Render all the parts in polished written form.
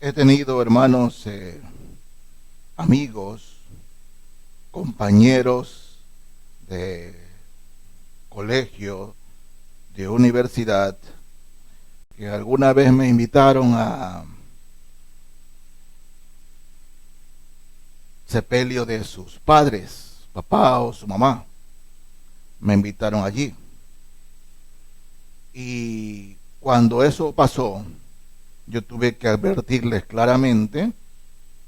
He tenido, hermanos, amigos, compañeros de colegio, de universidad, que alguna vez me invitaron a sepelio de sus padres, papá o su mamá. Me invitaron allí. Y cuando eso pasó, yo tuve que advertirles claramente,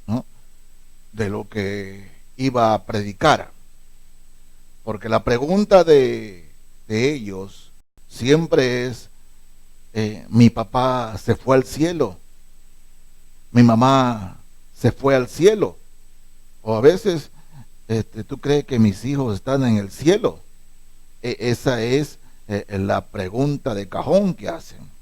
¿no?, de lo que iba a predicar. Porque la pregunta de ellos siempre es, mi papá se fue al cielo, mi mamá se fue al cielo, o a veces, ¿tú crees que mis hijos están en el cielo? Esa es la pregunta de cajón que hacen.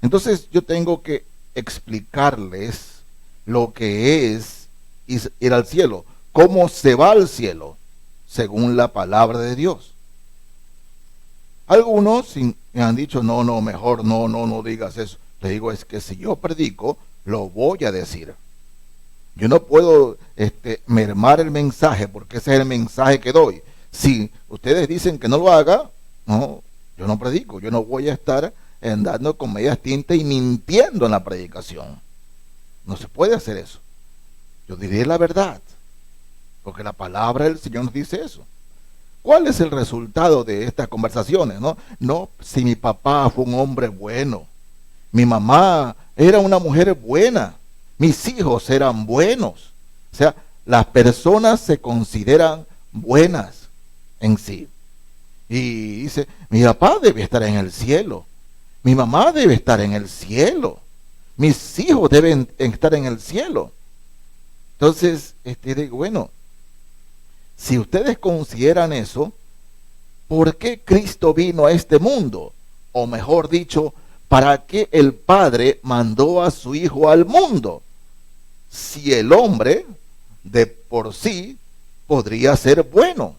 Entonces yo tengo que explicarles lo que es ir al cielo, cómo se va al cielo, según la palabra de Dios. Algunos me han dicho, no, mejor no digas eso. Le digo, es que si yo predico, lo voy a decir. Yo no puedo mermar el mensaje, porque ese es el mensaje que doy. Si ustedes dicen que no lo haga, no, yo no predico, yo no voy a estar andando con medias tintas y mintiendo en la predicación. No se puede hacer eso. Yo diré la verdad, porque la palabra del Señor nos dice eso. ¿Cuál es el resultado de estas conversaciones? No, si mi papá fue un hombre bueno, mi mamá era una mujer buena, mis hijos eran buenos. O sea, las personas se consideran buenas en sí. Y dice, mi papá debe estar en el cielo, mi mamá debe estar en el cielo, mis hijos deben estar en el cielo. Entonces, digo, bueno, si ustedes consideran eso, ¿por qué Cristo vino a este mundo? O mejor dicho, ¿para qué el Padre mandó a su Hijo al mundo? Si el hombre de por sí podría ser bueno.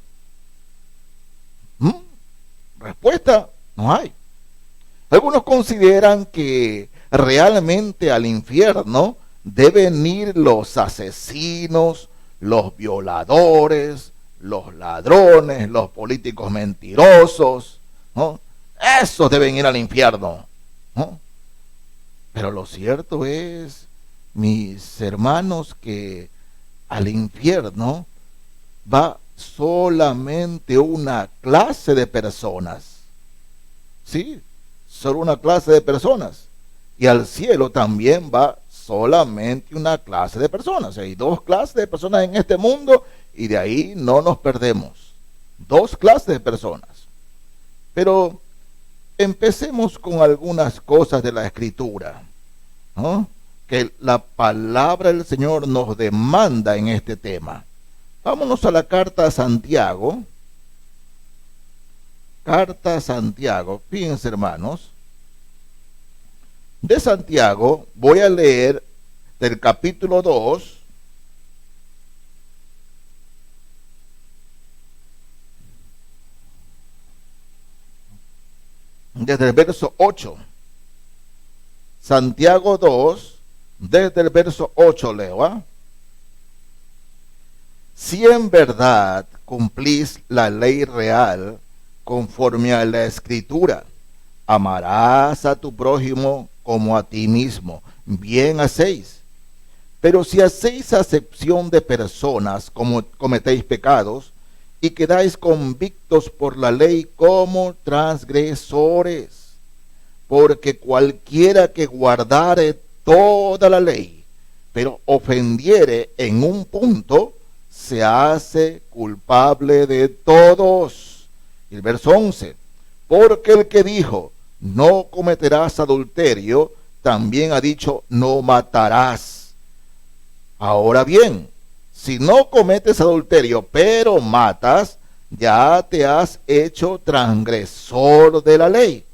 Respuesta, no hay. Algunos consideran que realmente al infierno deben ir los asesinos, los violadores, los ladrones, los políticos mentirosos, ¿no? Esos deben ir al infierno, ¿no? Pero lo cierto es, mis hermanos, que al infierno va solamente una clase de personas. Sí, solo una clase de personas. Y al cielo también va solamente una clase de personas. Hay dos clases de personas en este mundo y de ahí no nos perdemos. Dos clases de personas. Pero empecemos con algunas cosas de la Escritura, ¿no?, que la palabra del Señor nos demanda en este tema. Vámonos a la carta a Santiago. Carta a Santiago. Fíjense, hermanos. De Santiago voy a leer del capítulo 2. Desde el verso 8. Santiago 2, desde el verso 8 leo. Si en verdad cumplís la ley real conforme a la Escritura, amarás a tu prójimo como a ti mismo, bien hacéis. Pero si hacéis acepción de personas, como cometéis pecados, y quedáis convictos por la ley como transgresores, porque cualquiera que guardare toda la ley, pero ofendiere en un punto, se hace culpable de todos. Y el verso 11, porque el que dijo, no cometerás adulterio, también ha dicho, no matarás. Ahora bien, si no cometes adulterio, pero matas, ya te has hecho transgresor de la ley.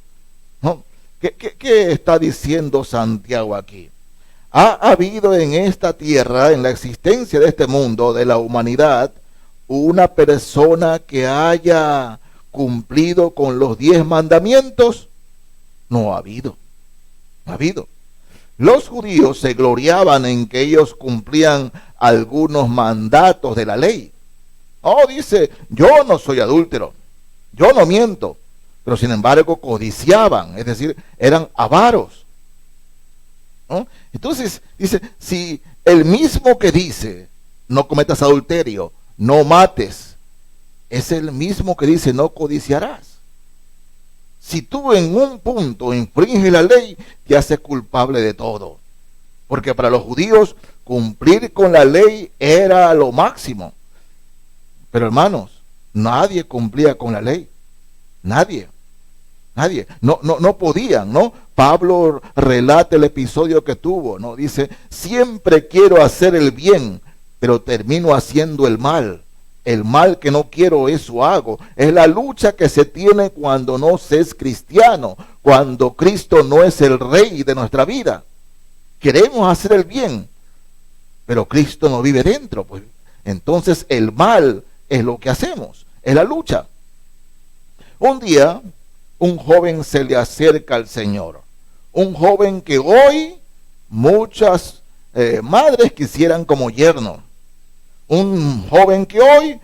¿No? ¿Qué está diciendo Santiago aquí? Ha habido en esta tierra, en la existencia de este mundo, de la humanidad, una persona que haya cumplido con los 10 mandamientos. No ha habido. No ha habido. Los judíos se gloriaban en que ellos cumplían algunos mandatos de la ley. Oh, dice, yo no soy adúltero, yo no miento, pero sin embargo codiciaban, es decir, eran avaros, ¿no? Entonces, dice, si el mismo que dice, no cometas adulterio, no mates, es el mismo que dice, no codiciarás. Si tú en un punto infringes la ley, te haces culpable de todo. Porque para los judíos cumplir con la ley era lo máximo. Pero hermanos, nadie cumplía con la ley. Nadie. No podían, ¿no? Pablo relata el episodio que tuvo, ¿no? Dice, siempre quiero hacer el bien, pero termino haciendo el mal. El mal que no quiero, eso hago. Es la lucha que se tiene cuando no se es cristiano, cuando Cristo no es el rey de nuestra vida. Queremos hacer el bien, pero Cristo no vive dentro, pues. Entonces el mal es lo que hacemos, es la lucha. Un día, un joven se le acerca al Señor. Un joven que hoy muchas madres quisieran como yerno. Un joven que hoy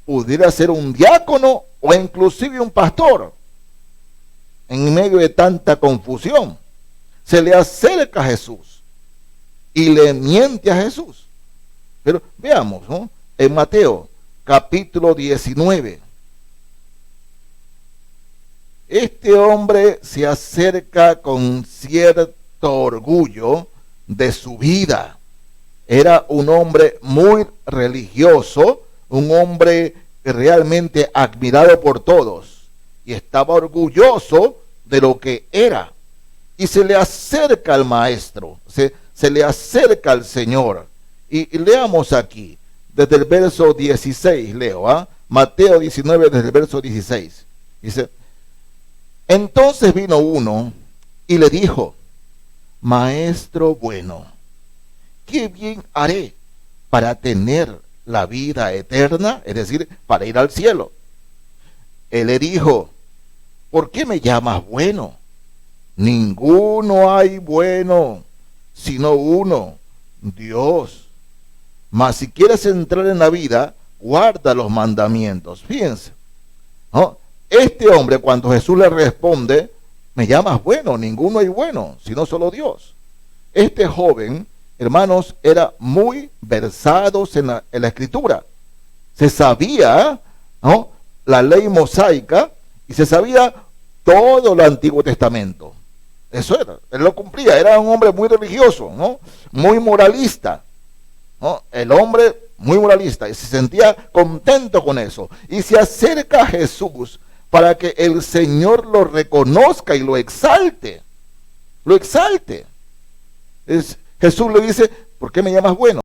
pudiera ser un diácono o inclusive un pastor. En medio de tanta confusión, se le acerca a Jesús y le miente a Jesús. Pero veamos, ¿no? En Mateo capítulo 19. Este hombre se acerca con cierto orgullo de su vida. Era un hombre muy religioso, un hombre realmente admirado por todos, y estaba orgulloso de lo que era. Y se le acerca al maestro, se le acerca al Señor. Y leamos aquí, desde el verso 16, leo, Mateo 19, desde el verso 16. Dice, entonces vino uno y le dijo, maestro bueno, ¿qué bien haré para tener la vida eterna? Es decir, para ir al cielo. Él le dijo, ¿por qué me llamas bueno? Ninguno hay bueno, sino uno, Dios. Mas si quieres entrar en la vida, guarda los mandamientos. Fíjense, ¿no? Este hombre, cuando Jesús le responde, me llamas bueno, ninguno hay bueno, sino solo Dios. Este joven, hermanos, era muy versado en la escritura. Se sabía, ¿no?, la ley mosaica y se sabía todo el Antiguo Testamento. Eso era, él lo cumplía, era un hombre muy religioso, ¿no?, muy moralista, ¿no? El hombre muy moralista y se sentía contento con eso. Y se acerca a Jesús para que el Señor lo reconozca y lo exalte. Lo exalte. Jesús le dice, ¿por qué me llamas bueno?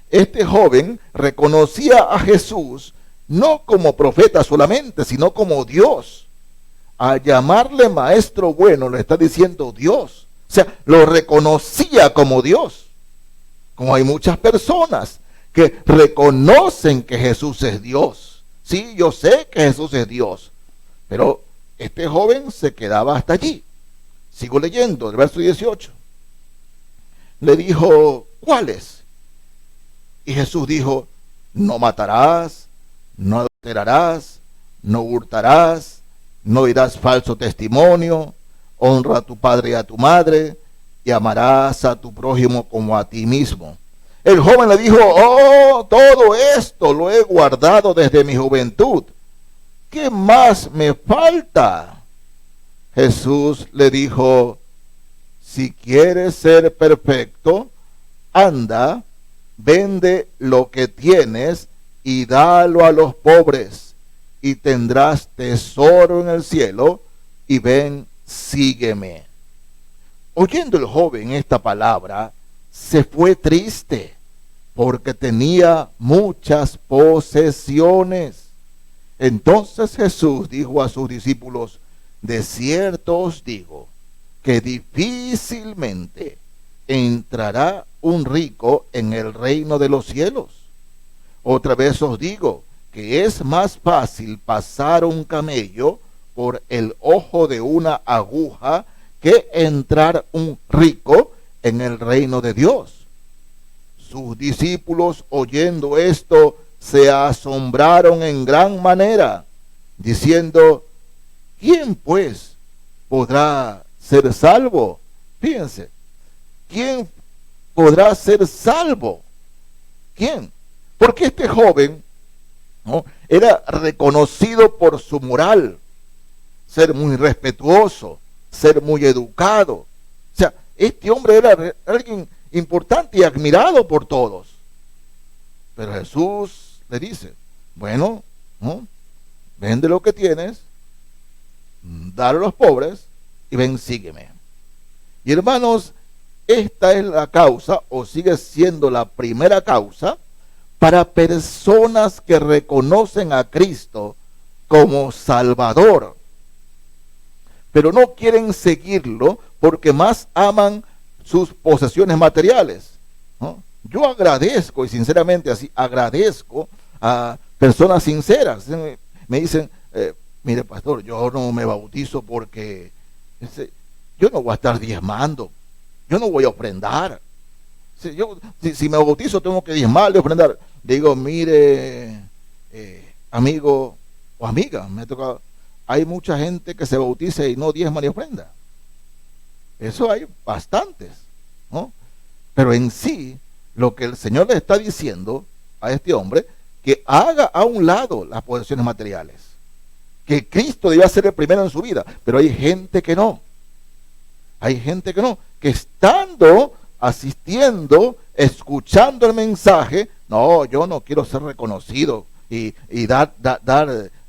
Este joven reconocía a Jesús no como profeta solamente, sino como Dios. A llamarle maestro bueno le está diciendo Dios. O sea, lo reconocía como Dios. Como hay muchas personas que reconocen que Jesús es Dios. Sí, yo sé que Jesús es Dios. Pero este joven se quedaba hasta allí. Sigo leyendo, el verso 18. Le dijo, ¿cuáles? Y Jesús dijo, no matarás, no adulterarás, no hurtarás, no dirás falso testimonio, honra a tu padre y a tu madre, y amarás a tu prójimo como a ti mismo. El joven le dijo, oh, todo esto lo he guardado desde mi juventud. ¿Qué más me falta? Jesús le dijo, si quieres ser perfecto, anda, vende lo que tienes y dalo a los pobres, y tendrás tesoro en el cielo, y ven, sígueme. Oyendo el joven esta palabra, se fue triste, porque tenía muchas posesiones. Entonces Jesús dijo a sus discípulos, de cierto os digo, que difícilmente entrará un rico en el reino de los cielos. Otra vez os digo, que es más fácil pasar un camello por el ojo de una aguja que entrar un rico en el reino de Dios. Sus discípulos, oyendo esto, se asombraron en gran manera, diciendo: ¿quién pues podrá ser salvo? Fíjense, ¿quién podrá ser salvo? ¿Quién? Porque este joven, ¿no?, era reconocido por su moral, ser muy respetuoso, ser muy educado. O sea, este hombre era alguien importante y admirado por todos. Pero Jesús le dice: bueno, ¿no?, vende lo que tienes, dale a los pobres y ven, sígueme. Y hermanos, esta es la causa, o sigue siendo la primera causa, para personas que reconocen a Cristo como Salvador, pero no quieren seguirlo porque más aman sus posesiones materiales, ¿no? Yo agradezco, y sinceramente así, agradezco a personas sinceras. Me dicen: mire, pastor, yo no me bautizo porque yo no voy a estar diezmando, yo no voy a ofrendar. Si me bautizo tengo que diezmar y ofrendar. Digo: mire, amigo o amiga, me toca, hay mucha gente que se bautiza y no diezma ni ofrenda. Eso hay bastantes, ¿no? Pero en sí, lo que el Señor le está diciendo a este hombre, que haga a un lado las posesiones materiales, que Cristo debía ser el primero en su vida. Pero hay gente que no, que estando asistiendo, escuchando el mensaje, no, yo no quiero ser reconocido y dar,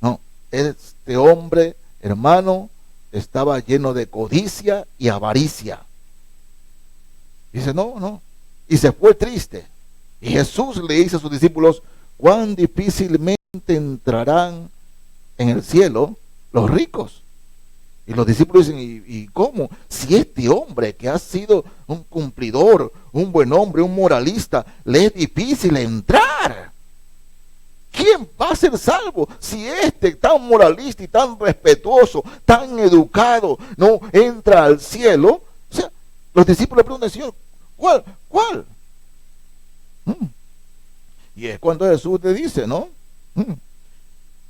no. Este hombre, hermano, estaba lleno de codicia y avaricia. Dice: no, y se fue triste. Y Jesús le dice a sus discípulos: cuán difícilmente entrarán en el cielo los ricos. Y los discípulos dicen: ¿y cómo? Si este hombre, que ha sido un cumplidor, un buen hombre, un moralista, le es difícil entrar, ¿quién va a ser salvo? Si este tan moralista y tan respetuoso, tan educado, no entra al cielo. O sea, los discípulos le preguntan: Señor, ¿cuál? Y es cuando Jesús le dice, ¿no?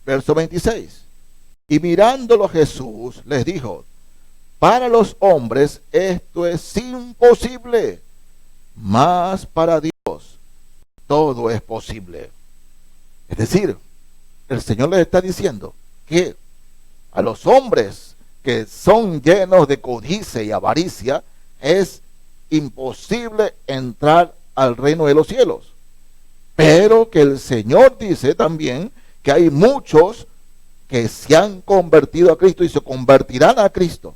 Verso 26. Y mirándolo Jesús les dijo: para los hombres esto es imposible, mas para Dios todo es posible. Es decir, el Señor les está diciendo que a los hombres que son llenos de codicia y avaricia es imposible entrar al reino de los cielos. Pero que el Señor dice también que hay muchos que se han convertido a Cristo y se convertirán a Cristo.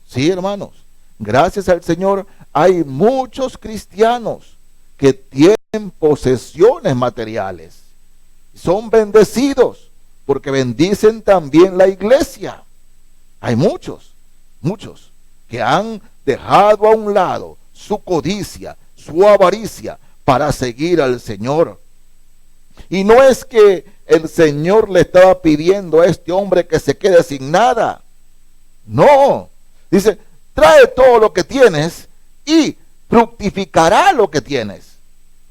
Sí, hermanos, gracias al Señor hay muchos cristianos que tienen posesiones materiales. Son bendecidos porque bendicen también la iglesia. Hay muchos que han dejado a un lado su codicia, su avaricia, para seguir al Señor. Y no es que el Señor le estaba pidiendo a este hombre que se quede sin nada. No. Dice: trae todo lo que tienes y fructificará lo que tienes.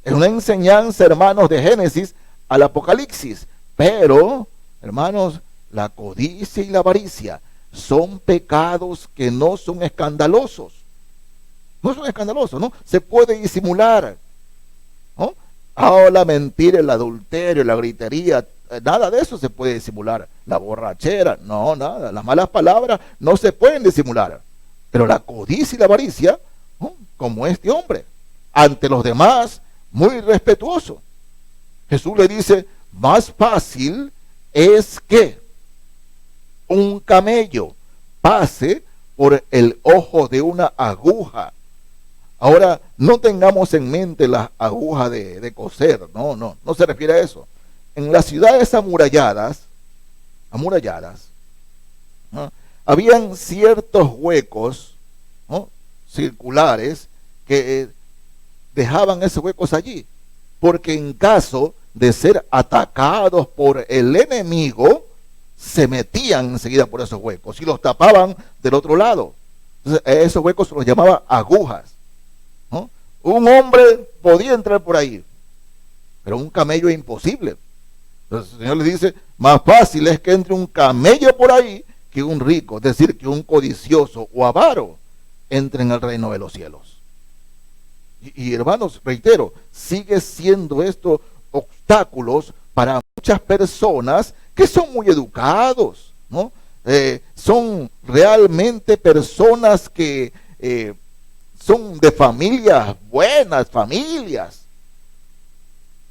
Es una enseñanza, hermanos, de Génesis al Apocalipsis. Pero, hermanos, la codicia y la avaricia son pecados que no son escandalosos. No son escandalosos, ¿no? Se puede disimular, ¿no? La mentira, el adulterio, la gritería, nada de eso se puede disimular. La borrachera, no, nada. Las malas palabras no se pueden disimular. Pero la codicia y la avaricia, ¿no?, como este hombre, ante los demás, muy respetuoso. Jesús le dice: más fácil es que un camello pase por el ojo de una aguja. Ahora, no tengamos en mente las agujas de coser, no se refiere a eso. En las ciudades amuralladas, ¿no?, habían ciertos huecos, ¿no?, circulares, que dejaban esos huecos allí, porque en caso de ser atacados por el enemigo, se metían enseguida por esos huecos y los tapaban del otro lado. Entonces, esos huecos los llamaba agujas, ¿no? Un hombre podía entrar por ahí, pero un camello es imposible. Entonces el Señor le dice, más fácil es que entre un camello por ahí que un rico, es decir, que un codicioso o avaro entre en el reino de los cielos. Y hermanos, reitero, sigue siendo esto obstáculos para muchas personas que son muy educados, ¿no? Son realmente personas que son de familias, buenas familias,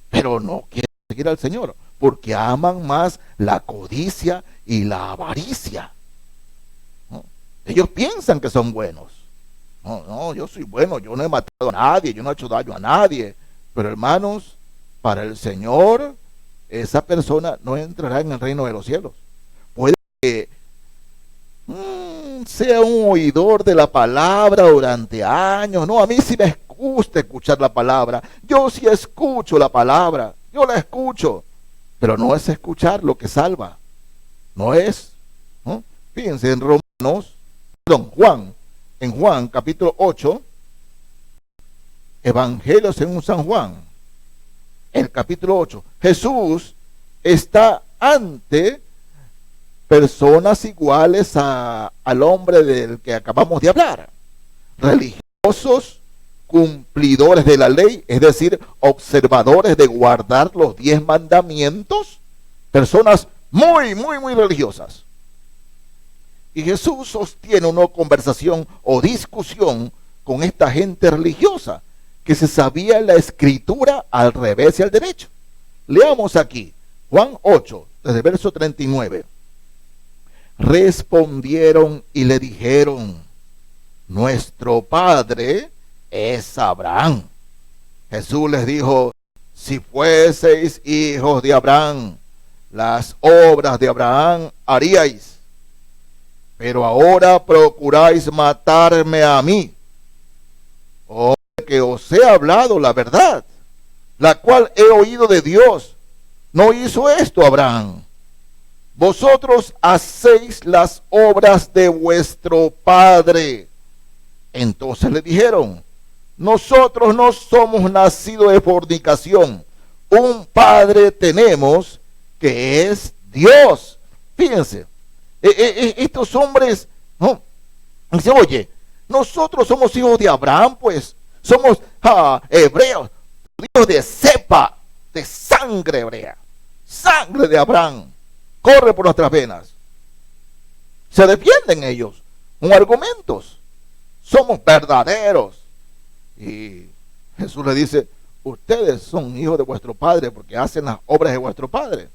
pero no quieren seguir al Señor, porque aman más la codicia y la avaricia, ¿no? Ellos piensan que son buenos. No, yo soy bueno, yo no he matado a nadie, yo no he hecho daño a nadie. Pero hermanos, para el Señor, esa persona no entrará en el reino de los cielos. Puede que sea un oidor de la palabra durante años. No, a mí sí me gusta escuchar la palabra. Yo sí escucho la palabra, yo la escucho. Pero no es escuchar lo que salva. No es, ¿no? Fíjense en Juan capítulo 8, Evangelio según San Juan, el capítulo 8, Jesús está ante personas iguales al hombre del que acabamos de hablar, religiosos, cumplidores de la ley, es decir, observadores de guardar los 10 mandamientos, personas muy religiosas. Y Jesús sostiene una conversación o discusión con esta gente religiosa que se sabía la escritura al revés y al derecho. Leamos aquí, Juan 8, desde el verso 39. Respondieron y le dijeron, nuestro padre es Abraham. Jesús les dijo, si fueseis hijos de Abraham, las obras de Abraham haríais. Pero ahora procuráis matarme a mí, o que os he hablado la verdad, la cual he oído de Dios. No hizo esto Abraham. Vosotros hacéis las obras de vuestro padre. Entonces le dijeron, nosotros no somos nacidos de fornicación. Un padre tenemos que es Dios. Fíjense. Estos hombres, ¿no? Dicen, oye, nosotros somos hijos de Abraham, pues, somos hebreos, hijos de cepa, de sangre hebrea, sangre de Abraham, corre por nuestras venas. Se defienden ellos con argumentos, somos verdaderos. Y Jesús le dice, ustedes son hijos de vuestro padre porque hacen las obras de vuestro padre.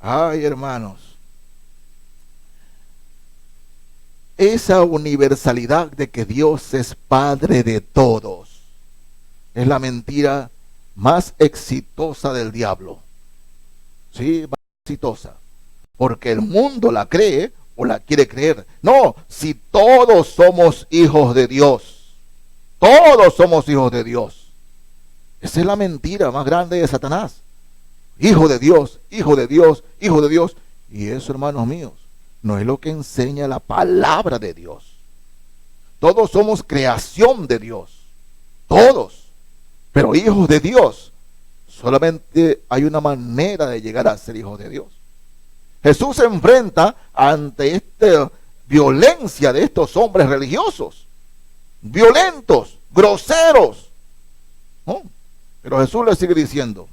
Ay, hermanos. Esa universalidad de que Dios es Padre de todos es la mentira más exitosa del diablo. Sí, más exitosa. Porque el mundo la cree o la quiere creer. No, si todos somos hijos de Dios. Todos somos hijos de Dios. Esa es la mentira más grande de Satanás. Hijo de Dios, hijo de Dios, hijo de Dios. Y eso, hermanos míos, no es lo que enseña la palabra de Dios. Todos somos creación de Dios. Todos. Pero hijos de Dios. Solamente hay una manera de llegar a ser hijos de Dios. Jesús se enfrenta ante esta violencia de estos hombres religiosos. Violentos, groseros, ¿no? Pero Jesús le sigue diciendo,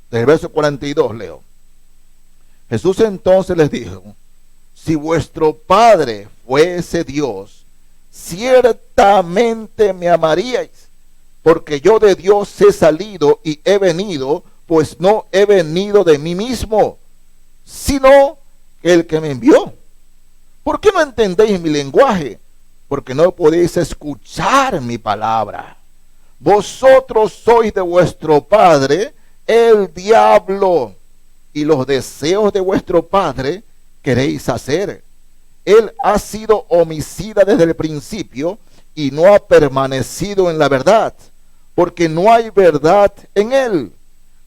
desde el verso 42 leo. Jesús entonces les dijo, si vuestro Padre fuese Dios, ciertamente me amaríais, porque yo de Dios he salido y he venido, pues no he venido de mí mismo, sino el que me envió. ¿Por qué no entendéis mi lenguaje? Porque no podéis escuchar mi palabra. Vosotros sois de vuestro padre, el diablo, y los deseos de vuestro padre queréis hacer. Él ha sido homicida desde el principio y no ha permanecido en la verdad, porque no hay verdad en él.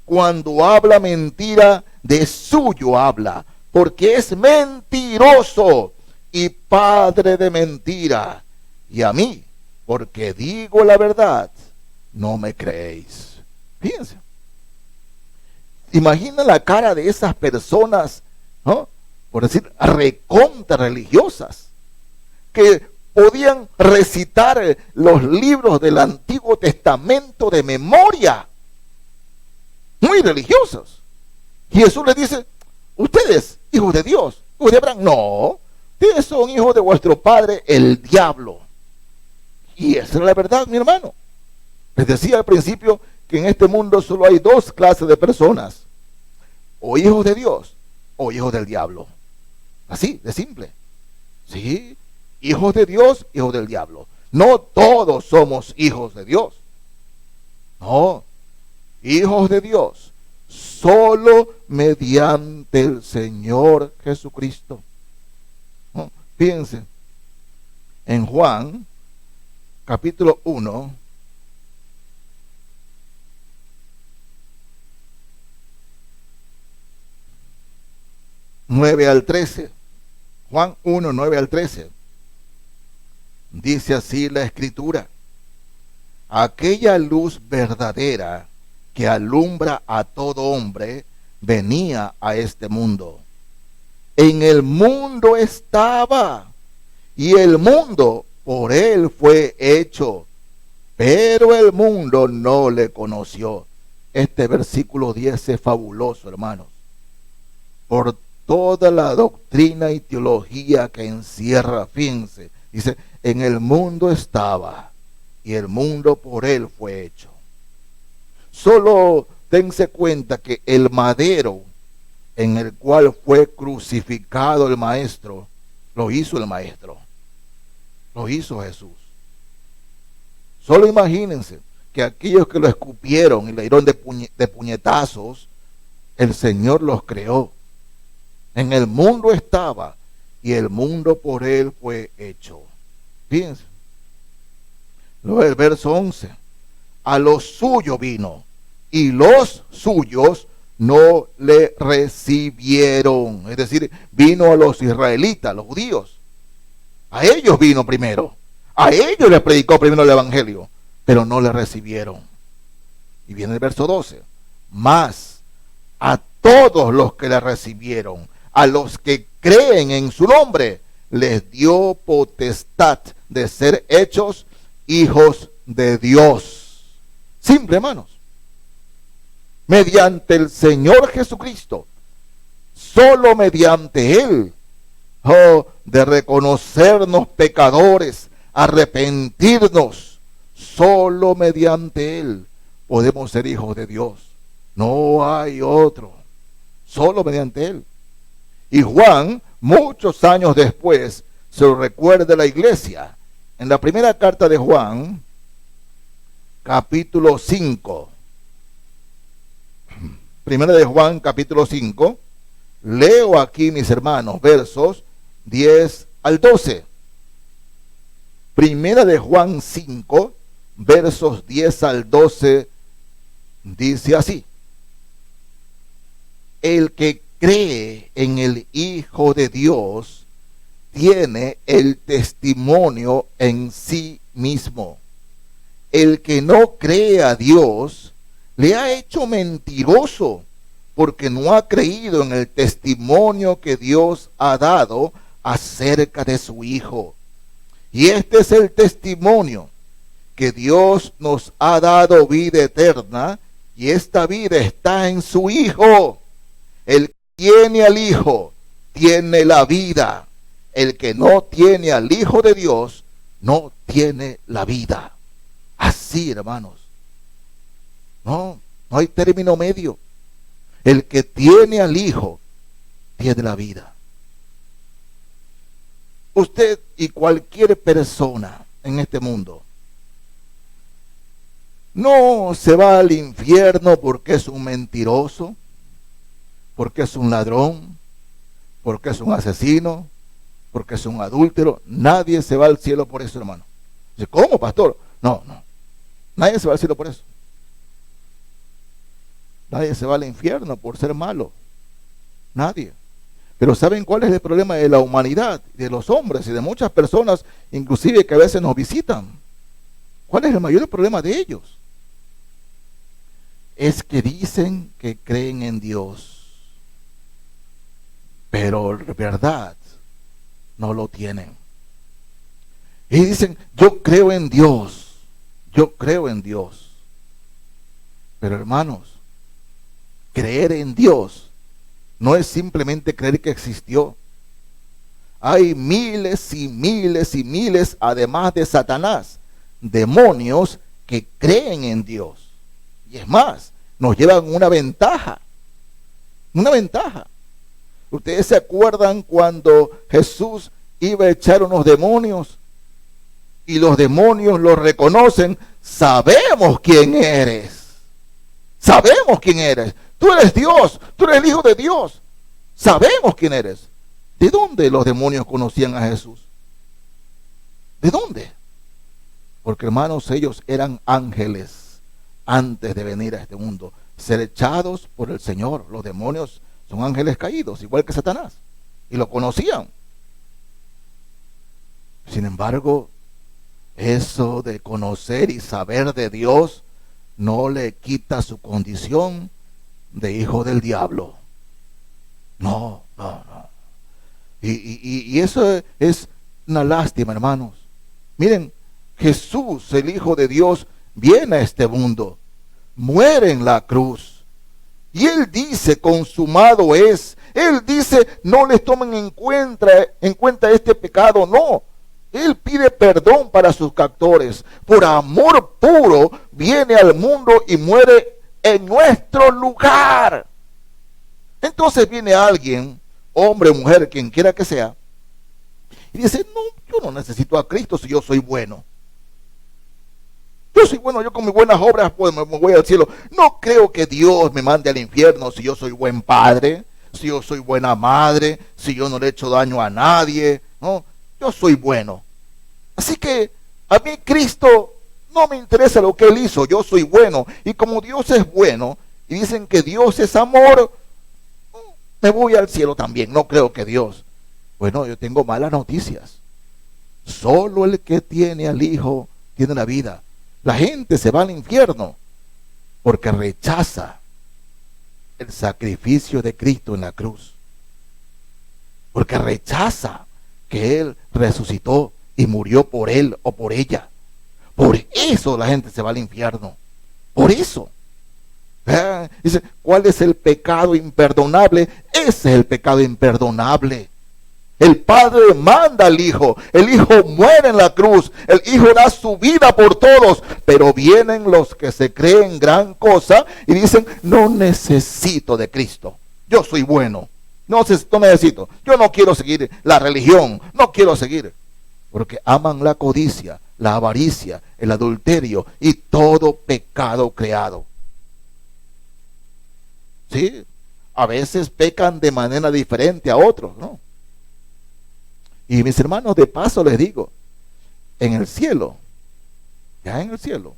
Cuando habla mentira, de suyo habla, porque es mentiroso y padre de mentira. Y a mí, porque digo la verdad, no me creéis. Fíjense. Imagina la cara de esas personas, ¿no?, por decir, recontra religiosas, que podían recitar los libros del Antiguo Testamento de memoria. Muy religiosos. Y Jesús les dice: ustedes, hijos de Dios, hijos de Abraham. No, ustedes son hijos de vuestro padre, el diablo. Y esa es la verdad, mi hermano. Les decía al principio que en este mundo solo hay dos clases de personas: o hijos de Dios o hijos del diablo. Así, de simple. Sí, hijos de Dios, hijos del diablo. No todos somos hijos de Dios. No, hijos de Dios solo mediante el Señor Jesucristo. ¿No? Fíjense, en Juan capítulo 1, nueve al 13. Juan 1, 9 al 13. Dice así la Escritura: aquella luz verdadera que alumbra a todo hombre venía a este mundo. En el mundo estaba, y el mundo por él fue hecho, pero el mundo no le conoció. Este versículo 10 es fabuloso, hermanos, por toda la doctrina y teología que encierra. Fíjense, dice: en el mundo estaba, y el mundo por él fue hecho. Solo dense cuenta que el madero en el cual fue crucificado el Maestro, lo hizo el Maestro, lo hizo Jesús. Solo imagínense que aquellos que lo escupieron y le dieron de puñetazos, el Señor los creó. En el mundo estaba, y el mundo por él fue hecho. Fíjense. Luego el verso 11: a los suyos vino, y los suyos no le recibieron. Es decir, vino a los israelitas, los judíos. A ellos vino primero. A ellos les predicó primero el evangelio, pero no le recibieron. Y viene el verso 12: mas a todos los que le recibieron, a los que creen en su nombre, les dio potestad de ser hechos hijos de Dios. Simple, hermanos. Mediante el Señor Jesucristo. Solo mediante Él. De reconocernos pecadores, arrepentirnos. Solo mediante Él podemos ser hijos de Dios. No hay otro. Solo mediante Él. Y Juan, muchos años después, se lo recuerda a la iglesia. En la primera carta de Juan, capítulo 5. Primera de Juan, capítulo 5. Leo aquí, mis hermanos, versos 10 al 12. Primera de Juan 5, versos 10 al 12, dice así: el que cree en el Hijo de Dios tiene el testimonio en sí mismo. El que no cree a Dios le ha hecho mentiroso, porque no ha creído en el testimonio que Dios ha dado acerca de su Hijo. Y este es el testimonio, que Dios nos ha dado vida eterna, y esta vida está en su Hijo. El que tiene al Hijo tiene la vida. El que no tiene al Hijo de Dios no tiene la vida. Así, hermanos. No hay término medio. El que tiene al Hijo tiene la vida. Usted y cualquier persona en este mundo no se va al infierno porque es un mentiroso, porque es un ladrón, porque es un asesino, porque es un adúltero. Nadie se va al cielo por eso, hermano. Dice: ¿cómo, pastor? No. Nadie se va al cielo por eso. Nadie se va al infierno por ser malo. Nadie. Pero ¿saben cuál es el problema de la humanidad, de los hombres y de muchas personas, inclusive que a veces nos visitan? ¿Cuál es el mayor problema de ellos? Es que dicen que creen en Dios, pero en verdad no lo tienen. Y dicen, yo creo en Dios, yo creo en Dios. Pero hermanos, creer en Dios no es simplemente creer que existió. Hay miles y miles y miles, además de Satanás, demonios que creen en Dios. Y es más, nos llevan una ventaja. Una ventaja. ¿Ustedes se acuerdan cuando Jesús iba a echar unos demonios? Y los demonios lo reconocen. Sabemos quién eres. Sabemos quién eres. Tú eres Dios. Tú eres el Hijo de Dios. Sabemos quién eres. ¿De dónde los demonios conocían a Jesús? ¿De dónde? Porque hermanos, ellos eran ángeles antes de venir a este mundo, ser echados por el Señor. Los demonios son ángeles caídos, igual que Satanás, y lo conocían. Sin embargo, eso de conocer y saber de Dios no le quita su condición de hijo del diablo. No. Y eso es una lástima, hermanos. Miren, Jesús, el Hijo de Dios, viene a este mundo, muere en la cruz, y Él dice, consumado es. Él dice, no les tomen en cuenta este pecado, no. Él pide perdón para sus captores. Por amor puro viene al mundo y muere en nuestro lugar. Entonces viene alguien, hombre o mujer, quien quiera que sea, y dice, no, yo no necesito a Cristo si yo soy bueno. Yo soy bueno, yo con mis buenas obras pues me voy al cielo. No creo que Dios me mande al infierno si yo soy buen padre, si yo soy buena madre, si yo no le he hecho daño a nadie. No, yo soy bueno. Así que a mí Cristo no me interesa lo que Él hizo, yo soy bueno. Y como Dios es bueno, y dicen que Dios es amor, me voy al cielo también. No creo que Dios. Bueno, yo tengo malas noticias. Solo el que tiene al Hijo tiene la vida. La gente se va al infierno porque rechaza el sacrificio de Cristo en la cruz. Porque rechaza que Él resucitó y murió por él o por ella. Por eso la gente se va al infierno. Por eso. Dice, ¿cuál es el pecado imperdonable? Ese es el pecado imperdonable. El Padre manda al Hijo, el Hijo muere en la cruz, el Hijo da su vida por todos, pero vienen los que se creen gran cosa y dicen, no necesito de Cristo, yo soy bueno, no necesito, yo no quiero seguir la religión, no quiero seguir, porque aman la codicia, la avaricia, el adulterio y todo pecado creado. Sí, a veces pecan de manera diferente a otros, ¿no? Y mis hermanos, de paso les digo, en el cielo, ya en el cielo,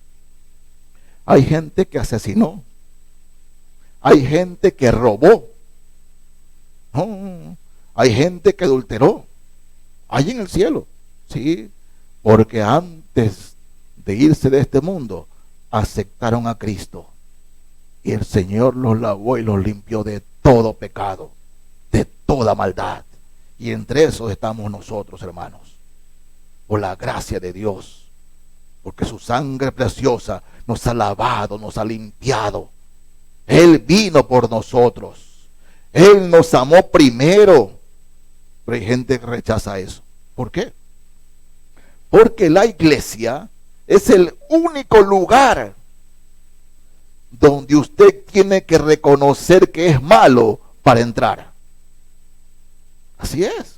hay gente que asesinó, hay gente que robó, hay gente que adulteró, hay en el cielo, sí, porque antes de irse de este mundo, aceptaron a Cristo, y el Señor los lavó y los limpió de todo pecado, de toda maldad. Y entre esos estamos nosotros, hermanos, por la gracia de Dios, porque su sangre preciosa nos ha lavado, nos ha limpiado. Él vino por nosotros, Él nos amó primero. Pero hay gente que rechaza eso. ¿Por qué? Porque la iglesia es el único lugar donde usted tiene que reconocer que es malo para entrar. Así es.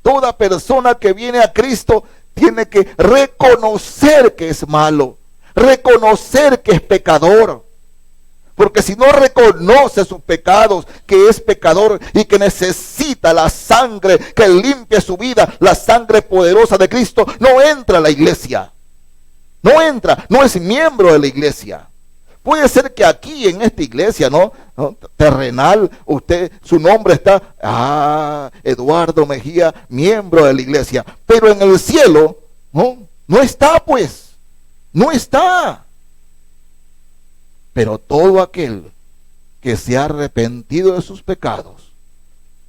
Toda persona que viene a Cristo tiene que reconocer que es malo, reconocer que es pecador. Porque si no reconoce sus pecados, que es pecador y que necesita la sangre que limpie su vida, la sangre poderosa de Cristo, no entra a la iglesia. No entra, no es miembro de la iglesia. Puede ser que aquí en esta iglesia, ¿no? Terrenal, su nombre está, Eduardo Mejía, miembro de la iglesia. Pero en el cielo, no está, pues. No está. Pero todo aquel que se ha arrepentido de sus pecados,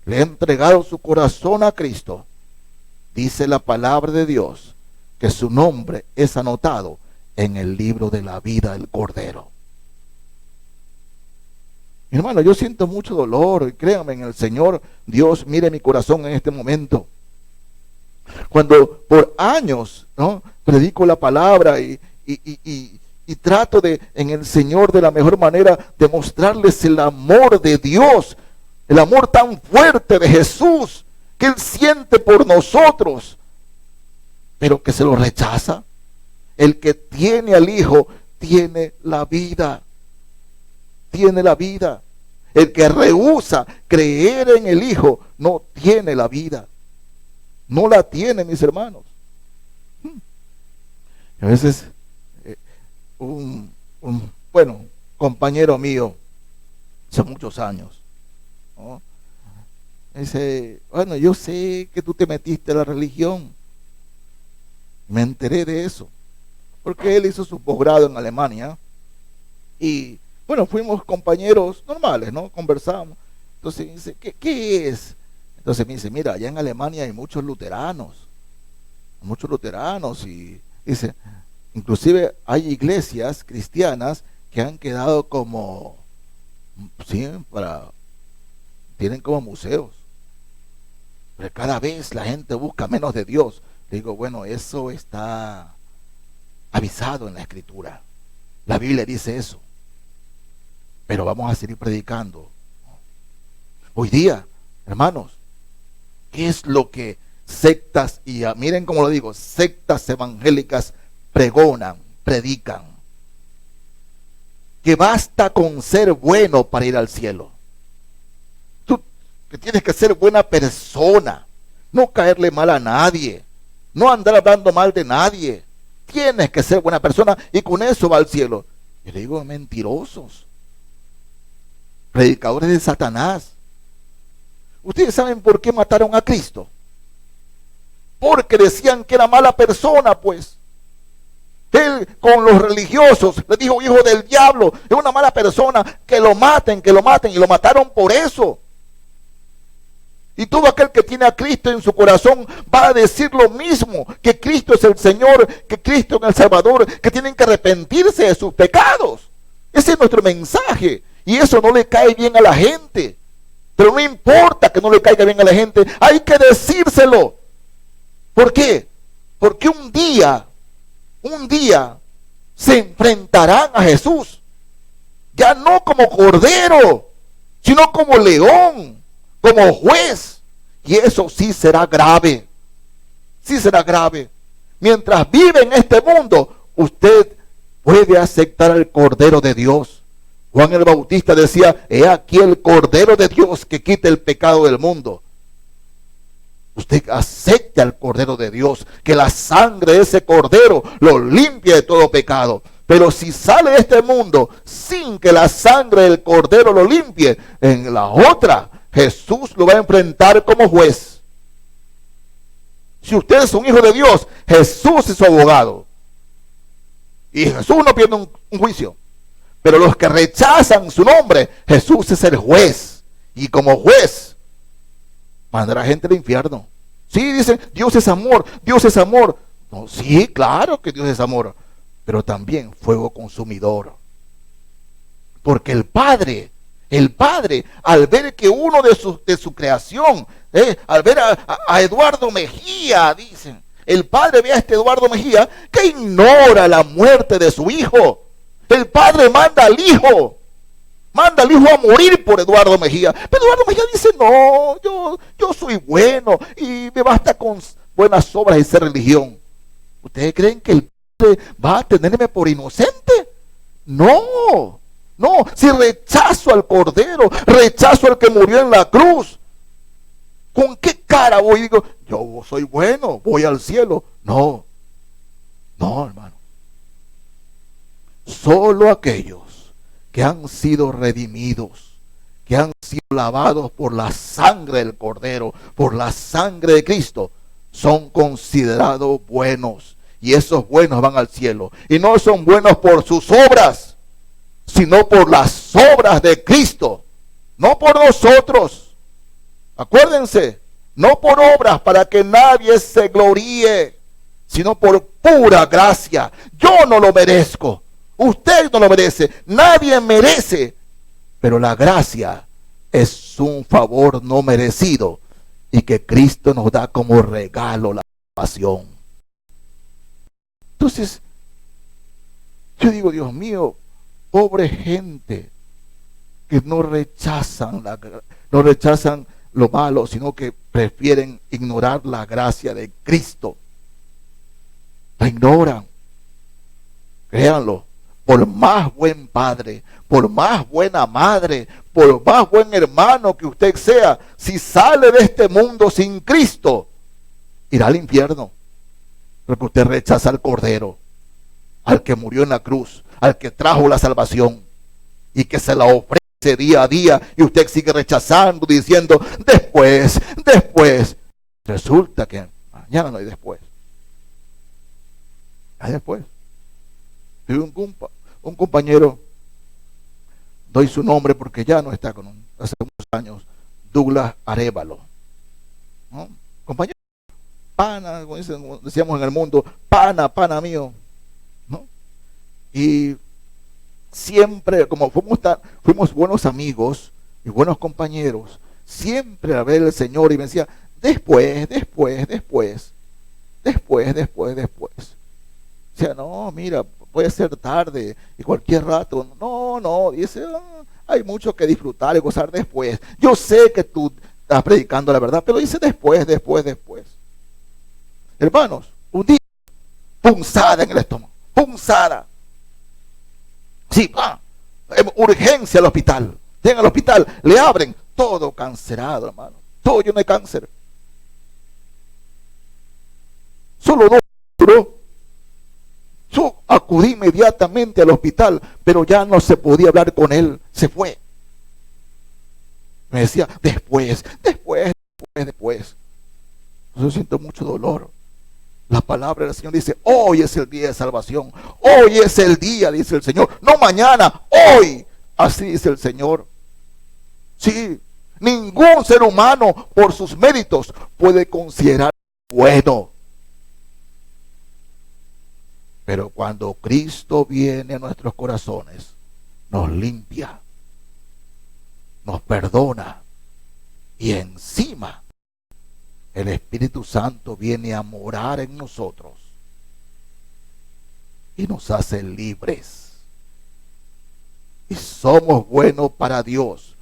le ha entregado su corazón a Cristo, dice la palabra de Dios, que su nombre es anotado en el libro de la vida del Cordero. Mi hermano, yo siento mucho dolor, y créanme en el Señor. Dios mire mi corazón en este momento. Cuando por años, ¿no?, predico la palabra y trato de, en el Señor, de la mejor manera, de mostrarles el amor de Dios, el amor tan fuerte de Jesús, que Él siente por nosotros, pero que se lo rechaza. El que tiene al Hijo, tiene la vida. Tiene la vida. El que rehúsa creer en el Hijo, no tiene la vida. No la tiene, mis hermanos. A veces, un compañero mío, hace muchos años, ¿no?, dice, bueno, yo sé que tú te metiste a la religión. Me enteré de eso, porque él hizo su posgrado en Alemania, y bueno, fuimos compañeros normales, ¿no? Conversamos. Entonces dice, ¿qué es? Entonces me dice, mira, allá en Alemania hay muchos luteranos, y dice, inclusive hay iglesias cristianas que han quedado como, sí, tienen como museos, pero cada vez la gente busca menos de Dios. Le digo, bueno, eso está avisado en la Escritura, la Biblia dice eso, pero vamos a seguir predicando. Hoy día, hermanos, ¿qué es lo que sectas, y miren cómo lo digo, sectas evangélicas predican? Que basta con ser bueno para ir al cielo. Tú que tienes que ser buena persona, no caerle mal a nadie, no andar hablando mal de nadie. Tienes que ser buena persona y con eso va al cielo. Yo le digo, mentirosos, predicadores de Satanás. ¿Ustedes saben por qué mataron a Cristo? Porque decían que era mala persona, pues. Él con los religiosos le dijo, hijo del diablo, es una mala persona, que lo maten, y lo mataron por eso. Y todo aquel que tiene a Cristo en su corazón va a decir lo mismo, que Cristo es el Señor, que Cristo es el Salvador, que tienen que arrepentirse de sus pecados. Ese es nuestro mensaje, y eso no le cae bien a la gente. Pero no importa que no le caiga bien a la gente, hay que decírselo. ¿Por qué? Porque un día se enfrentarán a Jesús, ya no como cordero, sino como león, como juez, y eso sí será grave. Sí será grave. Mientras vive en este mundo, usted puede aceptar al Cordero de Dios. Juan el Bautista decía, he aquí el Cordero de Dios que quita el pecado del mundo. Usted acepte al Cordero de Dios, que la sangre de ese Cordero lo limpia de todo pecado. Pero si sale de este mundo sin que la sangre del Cordero lo limpie, en la otra, Jesús lo va a enfrentar como juez. Si usted es un hijo de Dios, Jesús es su abogado. Y Jesús no pierde un juicio. Pero los que rechazan su nombre, Jesús es el juez. Y como juez, mandará gente al infierno. Sí, dicen, Dios es amor, Dios es amor. No, sí, claro que Dios es amor, pero también fuego consumidor. Porque el Padre, al ver que uno de su creación, al ver a Eduardo Mejía, dicen, el Padre ve a este Eduardo Mejía que ignora la muerte de su hijo. El Padre manda al Hijo a morir por Eduardo Mejía. Pero Eduardo Mejía dice, no, yo soy bueno y me basta con buenas obras y ser religión. ¿Ustedes creen que el Padre va a tenerme por inocente? No, si rechazo al Cordero, rechazo al que murió en la cruz, ¿con qué cara voy y digo, yo soy bueno, voy al cielo? No, hermano. Solo aquellos que han sido redimidos, que han sido lavados por la sangre del Cordero, por la sangre de Cristo, son considerados buenos. Y esos buenos van al cielo. Y no son buenos por sus obras, sino por las obras de Cristo. No por nosotros. Acuérdense, no por obras para que nadie se gloríe, sino por pura gracia. Yo no lo merezco. Usted no lo merece. Nadie merece. Pero la gracia es un favor no merecido y que Cristo nos da como regalo, la salvación. Entonces, yo digo, Dios mío, pobre gente que no rechazan lo malo, sino que prefieren ignorar la gracia de Cristo. La ignoran. Créanlo. Por más buen padre, por más buena madre, por más buen hermano que usted sea, si sale de este mundo sin Cristo, irá al infierno. Porque usted rechaza al Cordero, al que murió en la cruz, al que trajo la salvación y que se la ofrece día a día, y usted sigue rechazando, diciendo después. Resulta que mañana no hay después. Hay después. Tuve un compañero, doy su nombre porque ya no está con hace unos años, Douglas Arévalo, ¿no? Compañero, pana, como decíamos en el mundo, pana mío, ¿no? Y siempre, como fuimos buenos amigos y buenos compañeros, siempre a ver el Señor y me decía, después. O sea, no, mira, puede ser tarde y cualquier rato. No, dice, hay mucho que disfrutar y gozar después. Yo sé que tú estás predicando la verdad, pero dice después. Hermanos, un día, punzada en el estómago, punzada. Sí, urgencia al hospital. Llega al hospital, le abren, todo cancerado, hermano, todo lleno de cáncer. Solo 2 duró. Yo acudí inmediatamente al hospital, pero ya no se podía hablar con él, se fue. Me decía, después. Yo siento mucho dolor. La palabra del Señor dice, hoy es el día de salvación. Hoy es el día, dice el Señor. No mañana, hoy. Así dice el Señor. Sí, ningún ser humano por sus méritos puede considerar bueno. Pero cuando Cristo viene a nuestros corazones, nos limpia, nos perdona y encima el Espíritu Santo viene a morar en nosotros y nos hace libres. Y somos buenos para Dios.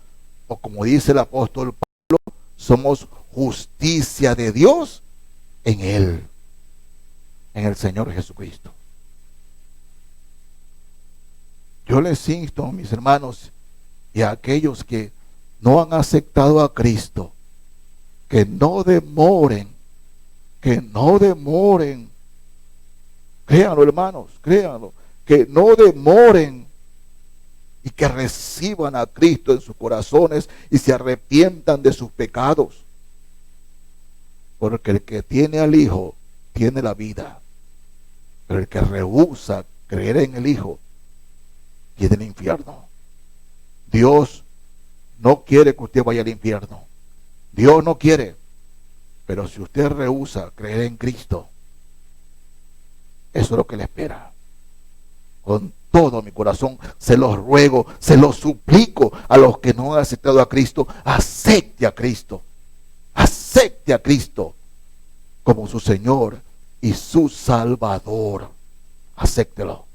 O como dice el apóstol Pablo, somos justicia de Dios en Él, en el Señor Jesucristo. Yo les insto, mis hermanos, y a aquellos que no han aceptado a Cristo, que no demoren. Créanlo, hermanos, créanlo, que no demoren y que reciban a Cristo en sus corazones y se arrepientan de sus pecados. Porque el que tiene al Hijo tiene la vida, pero el que rehúsa creer en el Hijo tiene el infierno. Dios no quiere que usted vaya al infierno. Dios no quiere. Pero si usted rehúsa creer en Cristo, eso es lo que le espera. Con todo mi corazón se los ruego, se los suplico a los que no han aceptado a Cristo, acepte a Cristo. Acepte a Cristo como su Señor y su Salvador. Acéptelo.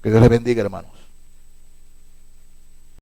Que Dios les bendiga, hermanos.